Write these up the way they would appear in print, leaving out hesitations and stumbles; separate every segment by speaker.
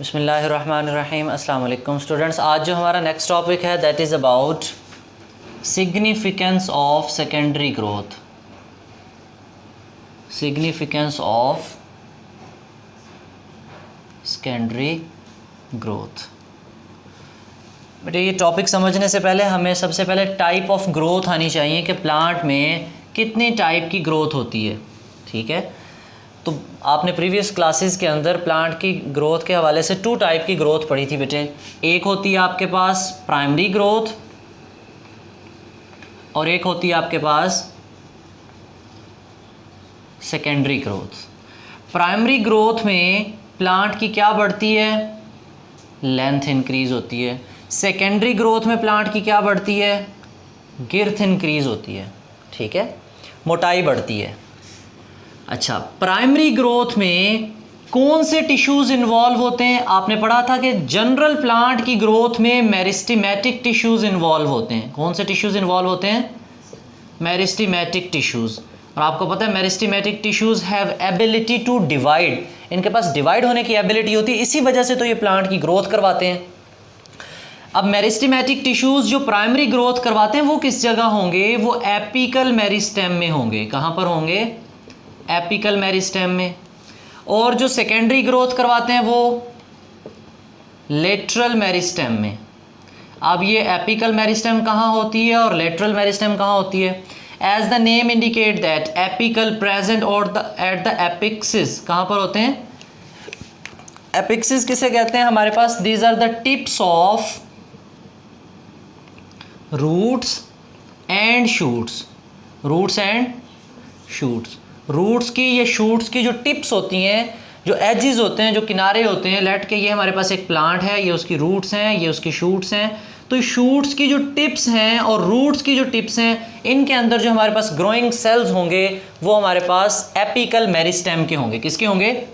Speaker 1: बिस्मिल्लाहिर्रहमानिर्रहीम। अस्सलाम वालेकुम स्टूडेंट्स। आज जो हमारा नेक्स्ट टॉपिक है that is about significance of secondary growth. Significance of secondary growth. बेटे ये टॉपिक समझने से पहले हमें सबसे पहले टाइप ऑफ ग्रोथ आनी चाहिए कि प्लांट में कितनी टाइप की ग्रोथ होती है। ठीक है, तो आपने प्रीवियस क्लासेस के अंदर प्लांट की ग्रोथ के हवाले से 2 टाइप की ग्रोथ पढ़ी थी बेटे। एक होती है आपके पास प्राइमरी ग्रोथ और एक होती है आपके पास सेकेंडरी ग्रोथ। प्राइमरी ग्रोथ में प्लांट की क्या बढ़ती है? लेंथ इंक्रीज होती है। सेकेंडरी ग्रोथ में प्लांट की क्या बढ़ती है? गिर्थ इंक्रीज होती है। ठीक है, मोटाई बढ़ती है। अच्छा, प्राइमरी ग्रोथ में कौन से टिश्यूज़ इन्वॉल्व होते हैं? आपने पढ़ा था कि जनरल प्लांट की ग्रोथ में मेरिस्टेमेटिक टिश्यूज़ इन्वॉल्व होते हैं। कौन से टिश्यूज़ इन्वॉल्व होते हैं? Meristematic tissues. और आपको पता है meristematic tissues have ability to divide. इनके पास डिवाइड होने की एबिलिटी होती है, इसी वजह से तो ये प्लांट की ग्रोथ करवाते हैं। अब मेरिस्टेमेटिक टिश्यूज़ जो प्राइमरी ग्रोथ करवाते हैं वो किस जगह होंगे? वो एपिकल मेरिस्टेम में होंगे। कहाँ पर होंगे? एपिकल मेरिस्टेम में। और जो सेकेंडरी ग्रोथ करवाते हैं वो लेटरल मेरिस्टेम में। अब ये एपिकल मेरिस्टेम कहाँ होती है और लेटरल मेरिस्टेम कहाँ होती है? As the name indicate that apical present और एट द एपिक्सिस। कहाँ पर होते हैं? एपिक्सिस किसे कहते हैं? हमारे पास these are the tips of roots and shoots. Roots and shoots. Roots की या शूट्स की जो टिप्स होती हैं, जो एजेस होते हैं, जो किनारे होते हैं, लेट के ये हमारे पास एक प्लांट है, ये उसकी रूट्स हैं, ये उसकी शूट्स हैं। तो शूट्स की जो टिप्स हैं और रूट्स की जो टिप्स हैं, इनके अंदर जो हमारे पास ग्रोइंग सेल्स होंगे वो हमारे पास एपिकल मेरिस्टेम के होंगे। किसके होंगे?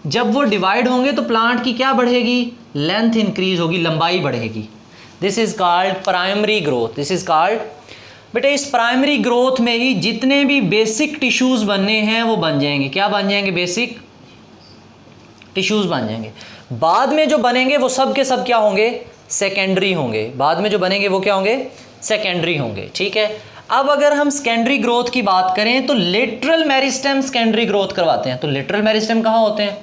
Speaker 1: जब वो डिवाइड होंगे तो प्लांट की क्या बढ़ेगी? लेंथ इंक्रीज होगी, लंबाई बढ़ेगी। This is called primary growth. This is called बेटे, इस प्राइमरी ग्रोथ में ही जितने भी बेसिक टिश्यूज़ बनने हैं वो बन जाएंगे। क्या बन जाएंगे? बेसिक टिश्यूज़ बन जाएंगे। बाद में जो बनेंगे वो सब के सब क्या होंगे? सेकेंडरी होंगे। बाद में जो बनेंगे वो क्या होंगे? सेकेंडरी होंगे। ठीक है, अब अगर हम सेकेंडरी ग्रोथ की बात करें तो लेटरल मेरिस्टेम सेकेंडरी ग्रोथ करवाते हैं। तो लेटरल मेरिस्टेम कहाँ होते हैं?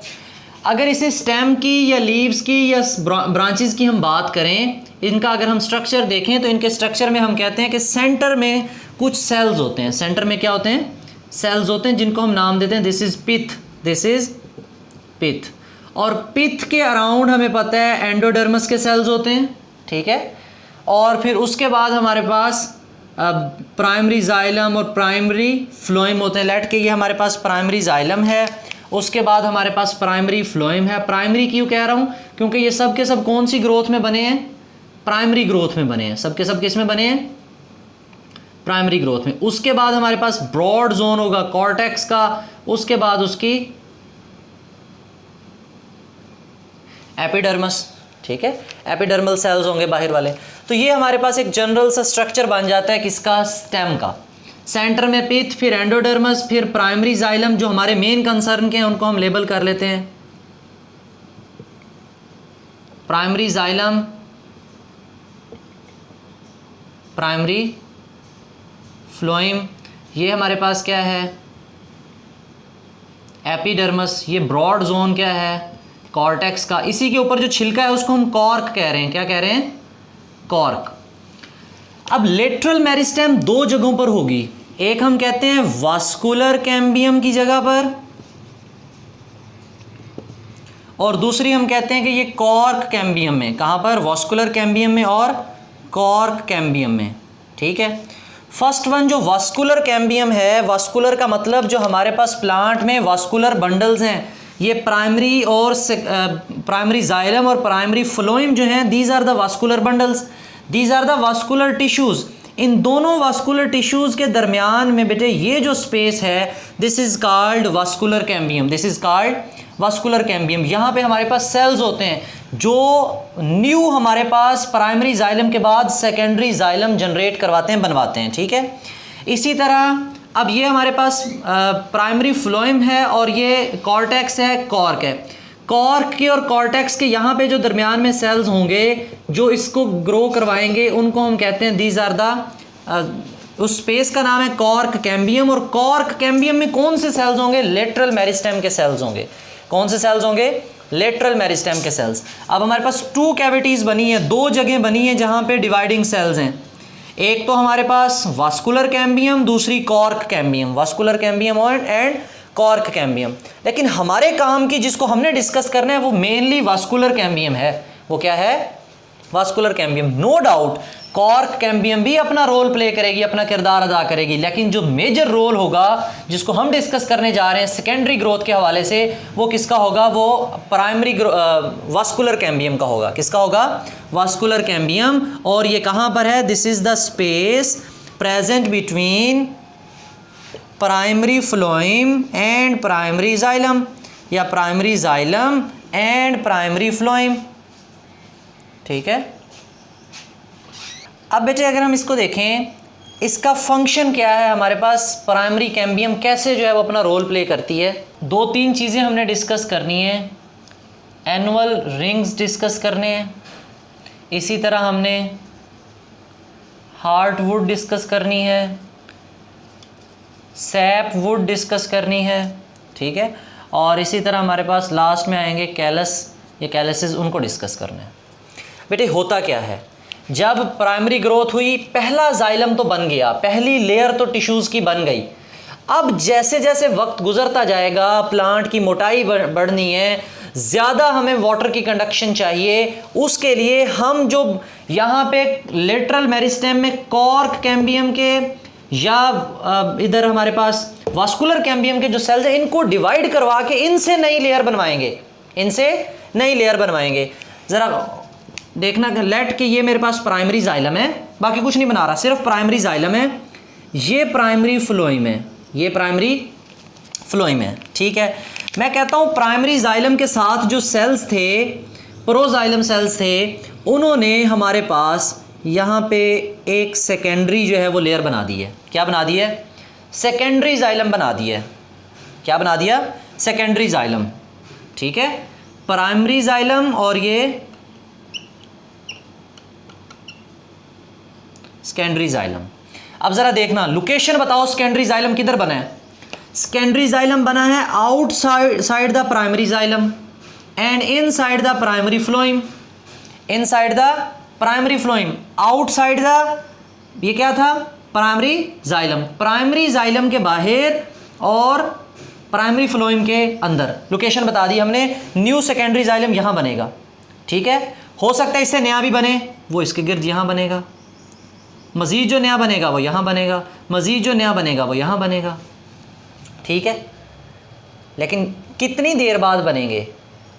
Speaker 1: अगर इसे स्टेम की या लीव्स की या ब्रांचेस की हम बात करें, इनका अगर हम स्ट्रक्चर देखें तो इनके स्ट्रक्चर में हम कहते हैं कि सेंटर में कुछ सेल्स होते हैं। सेंटर में क्या होते हैं? सेल्स होते हैं जिनको हम नाम देते हैं this is pith. This is pith. और पिथ के अराउंड हमें पता है एंडोडर्मस के सेल्स होते हैं। ठीक है, और फिर उसके बाद हमारे पास प्राइमरी जाइलम और प्राइमरी फ्लोएम होते हैं। लेट के ये हमारे पास प्राइमरी जाइलम है, उसके बाद हमारे पास प्राइमरी फ्लोएम है। प्राइमरी क्यों कह रहा हूँ? क्योंकि ये सब के सब कौन सी ग्रोथ में बने हैं? प्राइमरी ग्रोथ में बने हैं। सब के सब किस में बने हैं? प्राइमरी ग्रोथ में। उसके बाद हमारे पास ब्रॉड जोन होगा कॉर्टेक्स का, उसके बाद उसकी एपिडर्मस। ठीक है, एपिडर्मल सेल्स होंगे बाहर वाले। तो ये हमारे पास एक जनरल सा स्ट्रक्चर बन जाता है किसका? स्टेम का। सेंटर में पिथ, फिर एंडोडर्मस, फिर प्राइमरी जाइलम। जो हमारे मेन कंसर्न के हैं उनको हम लेबल कर लेते हैं प्राइमरी जाइलम, प्राइमरी फ्लोएम। ये हमारे पास क्या है? एपिडर्मस। ये ब्रॉड जोन क्या है? कॉर्टेक्स का। इसी के ऊपर जो छिलका है उसको हम कॉर्क कह रहे हैं। क्या कह रहे हैं? कॉर्क। अब लेटरल मेरिस्टेम 2 जगहों पर होगी। एक हम कहते हैं वास्कुलर कैम्बियम की जगह पर, और दूसरी हम कहते हैं कि ये कॉर्क कैम्बियम में। कहाँ पर? वास्कुलर कैम्बियम में और कॉर्क कैम्बियम में। ठीक है, फर्स्ट वन जो वास्कुलर कैम्बियम है, वास्कुलर का मतलब जो हमारे पास प्लांट में वास्कुलर बंडल्स हैं, ये प्राइमरी और प्राइमरी जाइलम और प्राइमरी फ्लोएम जो हैं, these are the vascular bundles, these are the vascular tissues. इन दोनों वास्कुलर टिश्यूज़ के दरमियान में बेटे ये जो स्पेस है this is called vascular cambium. This is called vascular cambium. यहाँ पे हमारे पास सेल्स होते हैं जो न्यू हमारे पास प्राइमरी जाइलम के बाद सेकेंडरी जाइलम जनरेट करवाते हैं, बनवाते हैं। ठीक है, इसी तरह अब ये हमारे पास प्राइमरी फ्लोएम है और ये कॉर्टेक्स है, कॉर्क है। कॉर्क के और कॉर्टेक्स के यहाँ पे जो दरमियान में सेल्स होंगे जो इसको ग्रो करवाएंगे उनको हम कहते हैं दीज आर द उस स्पेस का नाम है कॉर्क कैम्बियम। और कॉर्क कैम्बियम में कौन से सेल्स होंगे? लेटरल मेरिस्टेम के सेल्स होंगे। कौन से सेल्स होंगे? लेटरल मेरिस्टेम के सेल्स। अब हमारे पास 2 कैविटीज़ बनी है, 2 जगह बनी है जहाँ पे डिवाइडिंग सेल्स हैं। एक तो हमारे पास वास्कुलर कैम्बियम, दूसरी cork cambium, vascular cambium and cork cambium. लेकिन हमारे काम की जिसको हमने डिस्कस करना है वो मेनली वास्कुलर कैम्बियम है। वो क्या है? Vascular cambium. No doubt cork cambium भी अपना रोल प्ले करेगी, अपना किरदार अदा करेगी, लेकिन जो मेजर रोल होगा जिसको हम डिस्कस करने जा रहे हैं सेकेंडरी ग्रोथ के हवाले से वो किसका होगा? वो प्राइमरी वास्कुलर कैम्बियम का होगा। किसका होगा? Vascular cambium. और ये कहाँ पर है? This is the space present between primary phloem and primary xylem, या primary xylem and primary phloem. ठीक है। अब बेटे अगर हम इसको देखें, इसका फंक्शन क्या है हमारे पास? प्राइमरी कैम्बियम कैसे जो है वो अपना रोल प्ले करती है? 2-3 चीज़ें हमने डिस्कस करनी है। एनुअल रिंग्स डिस्कस करने हैं, इसी तरह हमने हार्टवुड डिस्कस करनी है, सैप वुड डिस्कस करनी है। ठीक है। और इसी तरह हमारे पास लास्ट में आएंगे कैलस या कैलसिस, उनको डिस्कस करना है। बेटे होता क्या है, जब प्राइमरी ग्रोथ हुई पहला जाइलम तो बन गया, पहली लेयर तो टिश्यूज़ की बन गई। अब जैसे जैसे वक्त गुजरता जाएगा, प्लांट की मोटाई बढ़नी है, ज़्यादा हमें वाटर की कंडक्शन चाहिए, उसके लिए हम जो यहाँ पे लेटरल मेरिस्टेम में कॉर्क कैम्बियम के या इधर हमारे पास वास्कुलर कैम्बियम के जो सेल्स हैं इनको डिवाइड करवा के इनसे नई लेयर बनवाएंगे, इनसे नई लेयर बनवाएंगे। ज़रा देखना लेट कि ये मेरे पास प्राइमरी जाइलम है, बाकी कुछ नहीं बना रहा, सिर्फ प्राइमरी जाइलम है, ये प्राइमरी फ्लोएम है, ये प्राइमरी फ्लोएम है। ठीक है। मैं कहता हूँ प्राइमरी जाइलम के साथ जो सेल्स थे, प्रोजाइलम सेल्स थे, उन्होंने हमारे पास यहाँ पे एक सेकेंडरी जो है वो लेयर बना दी है। क्या बना दी है? सेकेंडरी जाइलम बना दी है। क्या बना दिया? Secondary xylem. ठीक है। प्राइमरी जाइलम और ये सेकेंडरी जाइलम। अब ज़रा देखना, लोकेशन बताओ सेकेंडरी जाइलम किधर बना है? सेकेंडरी जाइलम बना है outside the primary xylem and inside the primary phloem, inside the primary phloem, outside the, ये क्या था? Primary xylem. प्राइमरी जाइलम के बाहर और प्राइमरी फ्लोएम के अंदर लोकेशन बता दी हमने। न्यू सेकेंडरी जाइलम यहाँ बनेगा। ठीक है। हो सकता है इससे नया भी बने, वो इसके गिर्द यहाँ बनेगा, मज़ीद जो नया बनेगा वो यहाँ बनेगा, मज़ीद जो नया बनेगा वो यहाँ बनेगा। ठीक है। लेकिन कितनी देर बाद बनेंगे?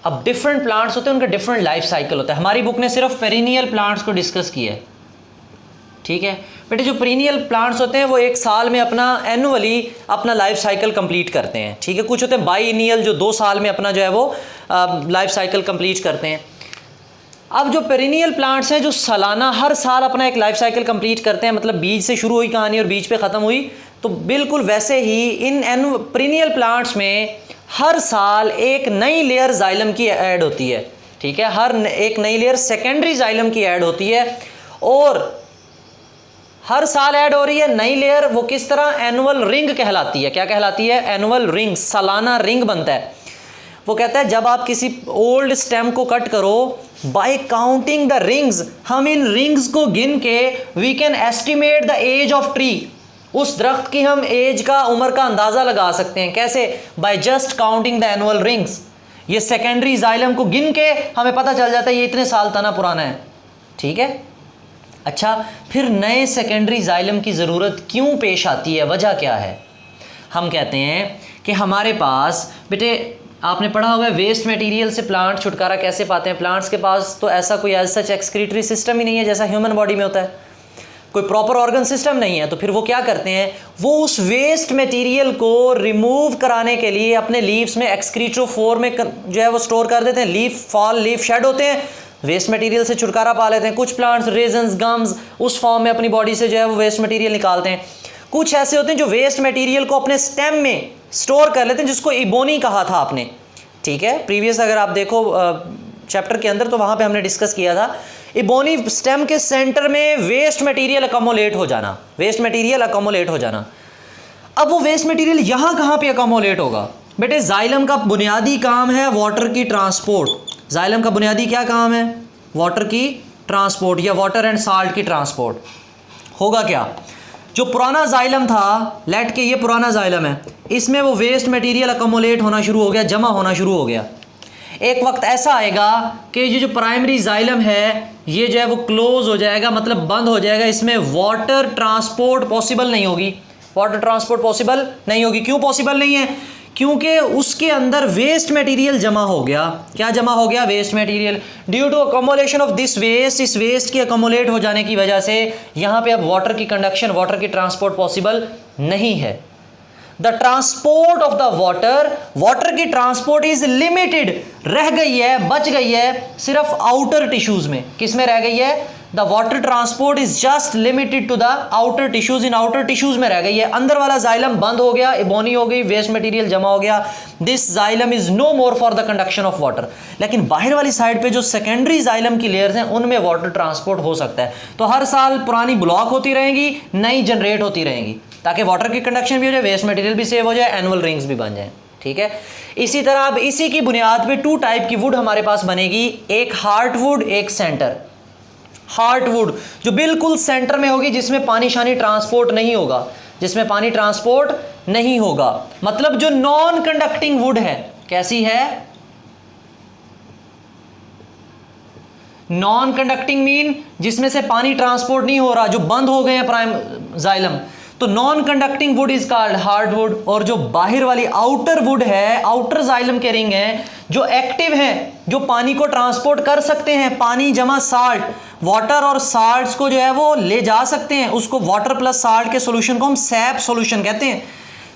Speaker 1: अब डिफरेंट प्लांट्स होते हैं, उनका डिफरेंट लाइफ साइकिल होता है। हमारी बुक ने सिर्फ पेरिनियल प्लांट्स को डिस्कस किया है। ठीक है बेटे, जो पेरिनियल प्लांट्स होते हैं वो एक साल में अपना एनुअली अपना लाइफ साइकिल कंप्लीट करते हैं। ठीक है। कुछ होते हैं बाइनियल जो 2 साल में अपना जो है वो लाइफ साइकिल कंप्लीट करते हैं। अब जो पेरिनियल प्लांट्स हैं जो सालाना हर साल अपना एक लाइफ साइकिल कंप्लीट करते हैं, मतलब बीज से शुरू हुई कहानी और बीज पे ख़त्म हुई, तो बिल्कुल वैसे ही इन पेरिनियल प्लांट्स में हर साल एक नई लेयर जाइलम की ऐड होती है। ठीक है। हर एक नई लेयर सेकेंडरी जाइलम की ऐड होती है और हर साल ऐड हो रही है नई लेयर। वो किस तरह? एनुअल रिंग कहलाती है। क्या कहलाती है? एनुअल रिंग, सालाना रिंग बनता है। वो कहता है जब आप किसी ओल्ड स्टेम को कट करो, बाय काउंटिंग द रिंग्स, हम इन रिंग्स को गिन के we can estimate the age of tree, उस दरख्त की हम एज का, उम्र का अंदाज़ा लगा सकते हैं। कैसे? By just counting the annual rings. ये सेकेंडरी जाइलम को गिन के हमें पता चल जाता है ये इतने साल तना पुराना है। ठीक है। अच्छा, फिर नए सेकेंडरी जाइलम की ज़रूरत क्यों पेश आती है? वजह क्या है? हम कहते हैं कि हमारे पास बेटे आपने पढ़ा होगा वेस्ट मटेरियल से प्लांट छुटकारा कैसे पाते हैं। प्लांट्स के पास तो ऐसा कोई एज सच एक्सक्रीटरी सिस्टम ही नहीं है जैसा ह्यूमन बॉडी में होता है, कोई प्रॉपर ऑर्गन सिस्टम नहीं है। तो फिर वो क्या करते हैं? वो उस वेस्ट मटेरियल को रिमूव कराने के लिए अपने लीव्स में एक्सक्रीटोफोर में जो है वो स्टोर कर देते हैं। लीफ फॉल, लीफ शेड होते हैं, वेस्ट मटेरियल से छुटकारा पा लेते हैं। कुछ प्लांट्स रेजन्स, गम्स उस फॉर्म में अपनी बॉडी से जो है वो वेस्ट मटेरियल निकालते हैं। कुछ ऐसे होते हैं जो वेस्ट मटेरियल को अपने स्टेम में स्टोर कर लेते हैं, जिसको इबोनी कहा था आपने। ठीक है, प्रीवियस अगर आप देखो चैप्टर के अंदर तो वहाँ पे हमने डिस्कस किया था। इबोनी स्टेम के सेंटर में वेस्ट मटेरियल अकोमोलेट हो जाना, वेस्ट मटेरियल अकोमोलेट हो जाना। अब वो वेस्ट मटेरियल यहाँ कहाँ पे अकोमोलेट होगा बेटे? जाइलम का बुनियादी काम है वाटर की ट्रांसपोर्ट। जाइलम का बुनियादी क्या काम है? वाटर की ट्रांसपोर्ट या वाटर एंड साल्ट की ट्रांसपोर्ट। होगा क्या, जो पुराना जाइलम था, लेट के ये पुराना जाइलम है, इसमें वो वेस्ट मटेरियल अकोमोलेट होना शुरू हो गया, जमा होना शुरू हो गया। एक वक्त ऐसा आएगा कि ये जो प्राइमरी जाइलम है ये जो है वो क्लोज हो जाएगा, मतलब बंद हो जाएगा, इसमें वाटर ट्रांसपोर्ट पॉसिबल नहीं होगी। वाटर ट्रांसपोर्ट पॉसिबल नहीं होगी। क्यों पॉसिबल नहीं है? क्योंकि उसके अंदर वेस्ट मटेरियल जमा हो गया। क्या जमा हो गया? Waste material. Due to accumulation of this waste, इस वेस्ट के अकोमोलेट हो जाने की वजह से यहाँ पे अब वाटर की कंडक्शन, वाटर की ट्रांसपोर्ट पॉसिबल नहीं है। The transport of the water, water की ट्रांसपोर्ट इज लिमिटेड, रह गई है, बच गई है सिर्फ आउटर टिश्यूज में। किस में रह गई है? The water transport is just limited to the outer tissues, इन आउटर टिश्यूज में रह गई है। अंदर वाला जाइलम बंद हो गया, इबोनी हो गई, वेस्ट मटेरियल जमा हो गया। This xylem is no more for the conduction of water. लेकिन बाहर वाली साइड पे जो सेकेंडरी जाइलम की लेयर्स हैं उनमें वाटर ट्रांसपोर्ट हो सकता है। तो हर साल पुरानी ब्लॉक होती रहेंगी, नई जनरेट होती रहेंगी, ताकि वाटर की कंडक्शन भी हो जाए, वेस्ट मटेरियल भी सेव हो जाए, एनुअल रिंग्स भी बन जाए। ठीक है, इसी तरह अब इसी की बुनियाद पे 2 टाइप की वुड हमारे पास बनेगी, एक हार्ट वुड, एक सेंटर। हार्ट वुड जो बिल्कुल सेंटर में होगी, जिसमें पानी शानी ट्रांसपोर्ट नहीं होगा, जिसमें पानी ट्रांसपोर्ट नहीं होगा, मतलब जो नॉन कंडक्टिंग वुड है। कैसी है? नॉन कंडक्टिंग मीन जिसमें से पानी ट्रांसपोर्ट नहीं हो रहा, जो बंद हो गए हैं प्राइम जाइलम, तो non conducting would is called hard would. और जो बाहर वाली आउटर वुड है, आउटर जाइलम के रिंग हैं, जो एक्टिव हैं, जो पानी को ट्रांसपोर्ट कर सकते हैं, पानी जमा साल्ट, वाटर और साल्ट्स को जो है वो ले जा सकते हैं, उसको वाटर प्लस साल्ट के सॉल्यूशन को हम सैप सॉल्यूशन कहते हैं।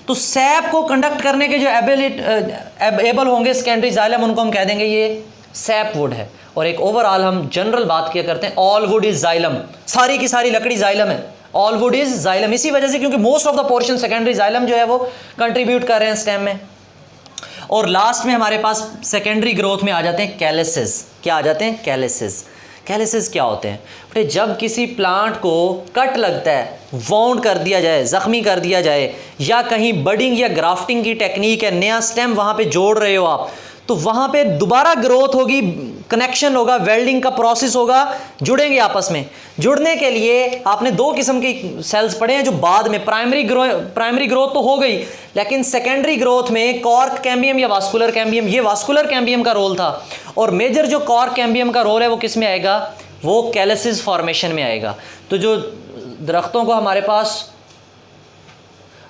Speaker 1: तो सैप को कंडक्ट करने के जो एबल होंगे सेकेंडरी जाइलम, उनको हम कह देंगे ये सैप वुड है। और एक ओवरऑल हम जनरल बात किया करते हैं, ऑल वुड इज जाइलम, सारी की सारी लकड़ी जाइलम है, ऑल वुड इज जाइलम। इसी वजह से क्योंकि most of the portion secondary xylem जो है वो कंट्रीब्यूट कर रहे हैं स्टेम में। और लास्ट में हमारे पास सेकेंडरी ग्रोथ में आ जाते हैं कैलिसेस। क्या आ जाते हैं? कैलिसेस। कैलिसेस क्या होते हैं? बेटे जब किसी प्लांट को कट लगता है, वाउंड कर दिया जाए, जख्मी कर दिया जाए, या कहीं बडिंग या ग्राफ्टिंग की टेक्निक है, नया स्टेम वहाँ पे जोड़ रहे हो आप, तो वहाँ पे दोबारा ग्रोथ होगी, कनेक्शन होगा, वेल्डिंग का प्रोसेस होगा, जुड़ेंगे आपस में। जुड़ने के लिए आपने 2 किस्म के सेल्स पढ़े हैं जो बाद में प्राइमरी ग्रोथ तो हो गई, लेकिन सेकेंडरी ग्रोथ में कॉर्क कैम्बियम या वास्कुलर कैम्बियम, ये वास्कुलर कैम्बियम का रोल था। और मेजर जो कॉर्क कैम्बियम का रोल है वो किस में आएगा? वो कैलिसिस फॉर्मेशन में आएगा। तो जो दरख्तों को हमारे पास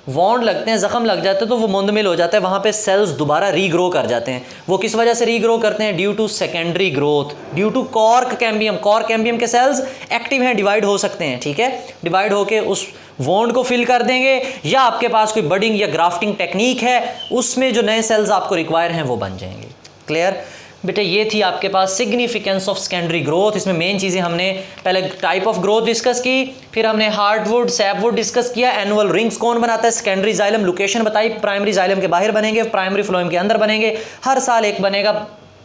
Speaker 1: वाउंड लगते हैं, जख्म लग जाते हैं, तो वो मुंदमिल हो जाता है, वहाँ पे सेल्स दोबारा रीग्रो कर जाते हैं। वो किस वजह से रीग्रो करते हैं? Due to secondary growth, due to cork cambium. Cork cambium के सेल्स एक्टिव हैं, डिवाइड हो सकते हैं। ठीक है, डिवाइड होके उस वाउंड को फिल कर देंगे, या आपके पास कोई बडिंग या ग्राफ्टिंग टेक्निक है, उसमें जो नए सेल्स आपको रिक्वायर हैं वो बन जाएंगे। क्लियर बेटे? ये थी आपके पास सिग्निफिकेंस ऑफ सेकेंडरी ग्रोथ। इसमें मेन चीज़ें हमने पहले टाइप ऑफ ग्रोथ डिस्कस की, फिर हमने हार्डवुड, सैपवुड डिस्कस किया, एनुअल रिंग्स कौन बनाता है, सेकेंडरी जाइलम लोकेशन बताई, प्राइमरी जाइलम के बाहर बनेंगे, प्राइमरी फ्लोएम के अंदर बनेंगे, हर साल एक बनेगा।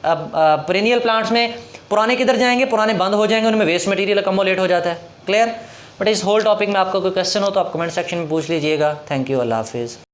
Speaker 1: अब पेरेनियल प्लांट्स में पुराने किधर जाएंगे? पुराने बंद हो जाएंगे, उनमें वेस्ट मटेरियल अकोमोलेट हो जाता है। क्लियर? बट इस होल टॉपिक में आपका कोई क्वेश्चन हो तो आप कमेंट सेक्शन में पूछ लीजिएगा। थैंक यू, अल्लाह हाफिज़।